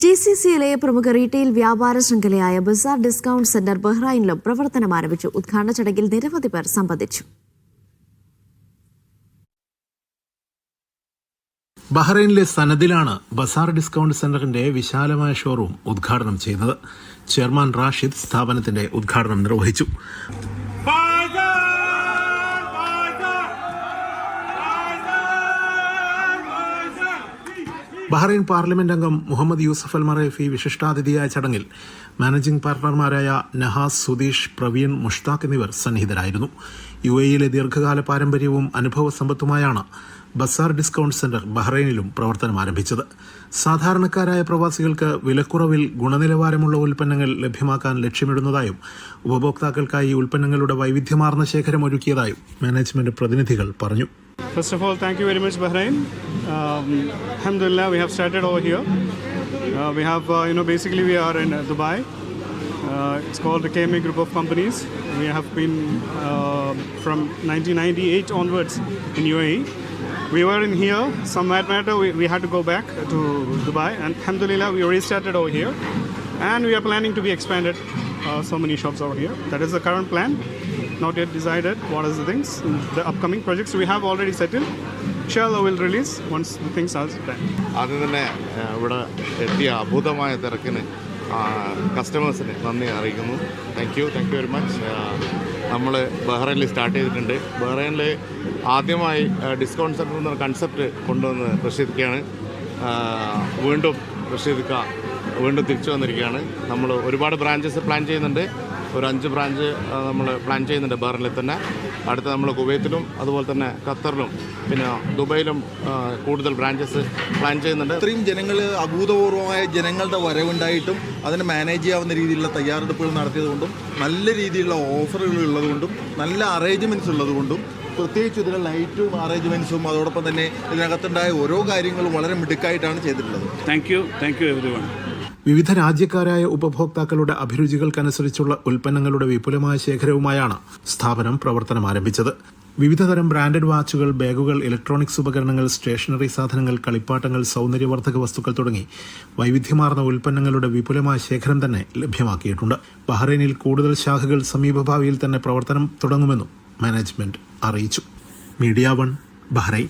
TCCയിലെ പ്രമുഖ റീറ്റെയിൽ വ്യാപാര ശൃംഖലയായ Bazar discount centre ബഹ്റൈനിലും പ്രവർത്തനം ആരംഭിച്ചു. ഉദ്ഘാടന ചടങ്ങിൽ നിരവധി പേർ സംബന്ധിച്ചു. ബഹ്റൈനിലെ സനദിലാണ് ബസാർ ഡിസ്കൗണ്ട് സെന്ററിന്റെ വിശാലമായ ഷോറൂം ഉദ്ഘാടനം ചെയ്തത്. ചെയർമാൻ റാഷിദ് സ്ഥാപനത്തിന്റെ ഉദ്ഘാടനം നിർവഹിച്ചു. ബഹ്റൈൻ പാർലമെന്റ് അംഗം മുഹമ്മദ് യൂസഫ് അൽ മറേഫി വിശിഷ്ടാതിഥിയായ ചടങ്ങിൽ മാനേജിംഗ് പാർട്ണർമാരായ നഹാസ്, സുധീഷ്, പ്രവീൺ, മുഷ്താഖ് എന്നിവർ സന്നിഹിതരായിരുന്നു. UAEയിലെ ദീർഘകാല പാരമ്പര്യവും അനുഭവ സമ്പത്തുമായാണ് ബസാർ ഡിസ്കൗണ്ട് സെന്റർ ബഹ്റൈനിലും പ്രവർത്തനം ആരംഭിച്ചത്. സാധാരണക്കാരായ പ്രവാസികൾക്ക് വിലക്കുറവിൽ ഗുണനിലവാരമുള്ള ഉൽപ്പന്നങ്ങൾ ലഭ്യമാക്കാൻ ലക്ഷ്യമിടുന്നതായും ഉപഭോക്താക്കൾക്കായി ഉൽപ്പന്നങ്ങളുടെ വൈവിധ്യമാർന്ന ശേഖരം ഒരുക്കിയതായും മാനേജ്മെന്റ് പ്രതിനിധികൾ പറഞ്ഞു. First of all, thank you very much, Bahrain. Alhamdulillah, we have started over here. We have, basically we are in Dubai. It's called the KMA Group of Companies. We have been from 1998 onwards in UAE. We were in here. Some matter we had to go back to Dubai, and Alhamdulillah, we restarted over here. And we are planning to be expanded so many shops over here. That is the current plan. Not yet decided what is the things. The upcoming projects we have already settled. Inshallah we'll release once the things are done. ആദ്യം തന്നെ ഇവിടെ എത്തിയ അഭൂതമായ തിരക്കിന് കസ്റ്റമേഴ്സിന് നന്ദി അറിയിക്കുന്നു. Thank you very much. നമ്മൾ ബഹ്റൈനിൽ start ചെയ്തിട്ടുണ്ട്. ബഹ്റൈനിൽ ആദ്യമായി ഡിസ്കൗണ്ട് സെൻറ്റർ എന്ന കൺസെപ്റ്റ് കൊണ്ടുവന്ന് റഷീദ്ക്കാണ്. വീണ്ടും തിരിച്ചു വന്നിരിക്കുകയാണ്. നമ്മൾ ഒരുപാട് ബ്രാഞ്ചസ് പ്ലാൻ ചെയ്യുന്നുണ്ട്. ഒരു 5 ബ്രാഞ്ച് നമ്മൾ പ്ലാൻ ചെയ്യുന്നുണ്ട് ബഹ്റൈനിൽ തന്നെ. അടുത്ത നമ്മൾ കുവൈത്തിലും അതുപോലെ തന്നെ ഖത്തറിലും പിന്നെ ദുബൈയിലും കൂടുതൽ ബ്രാഞ്ചസ് പ്ലാൻ ചെയ്യുന്നുണ്ട്. ഇത്രയും ജനങ്ങൾ, അഭൂതപൂർവമായ ജനങ്ങളുടെ വരവുണ്ടായിട്ടും അതിനെ മാനേജ് ചെയ്യാവുന്ന രീതിയിലുള്ള തയ്യാറെടുപ്പുകൾ നടത്തിയതുകൊണ്ടും നല്ല രീതിയിലുള്ള ഓഫറുകൾ ഉള്ളതുകൊണ്ടും നല്ല അറേഞ്ച്മെൻറ്റ്സ് ഉള്ളതുകൊണ്ടും പ്രത്യേകിച്ച് ഇതിലെ ലൈറ്റും അറേഞ്ച്മെൻറ്റ്സും അതോടൊപ്പം തന്നെ ഇതിനകത്തുണ്ടായ ഓരോ കാര്യങ്ങളും വളരെ മിടുക്കായിട്ടാണ് ചെയ്തിട്ടുള്ളത്. Thank you everyone. വിവിധ രാജ്യക്കാരായ ഉപഭോക്താക്കളുടെ അഭിരുചികൾക്കനുസരിച്ചുള്ള ഉൽപ്പന്നങ്ങളുടെ വിപുലമായ ശേഖരവുമായാണ് സ്ഥാപനം പ്രവർത്തനം ആരംഭിച്ചത്. വിവിധതരം ബ്രാൻഡഡ് വാച്ചുകൾ, ബാഗുകൾ, ഇലക്ട്രോണിക്സ് ഉപകരണങ്ങൾ, സ്റ്റേഷനറി സാധനങ്ങൾ, കളിപ്പാട്ടങ്ങൾ, സൗന്ദര്യവർദ്ധക വസ്തുക്കൾ തുടങ്ങി വൈവിധ്യമാർന്ന ഉൽപ്പന്നങ്ങളുടെ വിപുലമായ ശേഖരം തന്നെ ലഭ്യമാക്കിയിട്ടുണ്ട്. ബഹ്റൈനിൽ കൂടുതൽ ശാഖകൾ സമീപഭാവിയിൽ തന്നെ പ്രവർത്തനം തുടങ്ങുമെന്നും മാനേജ്മെന്റ് അറിയിച്ചു. Media 1 Bahrain.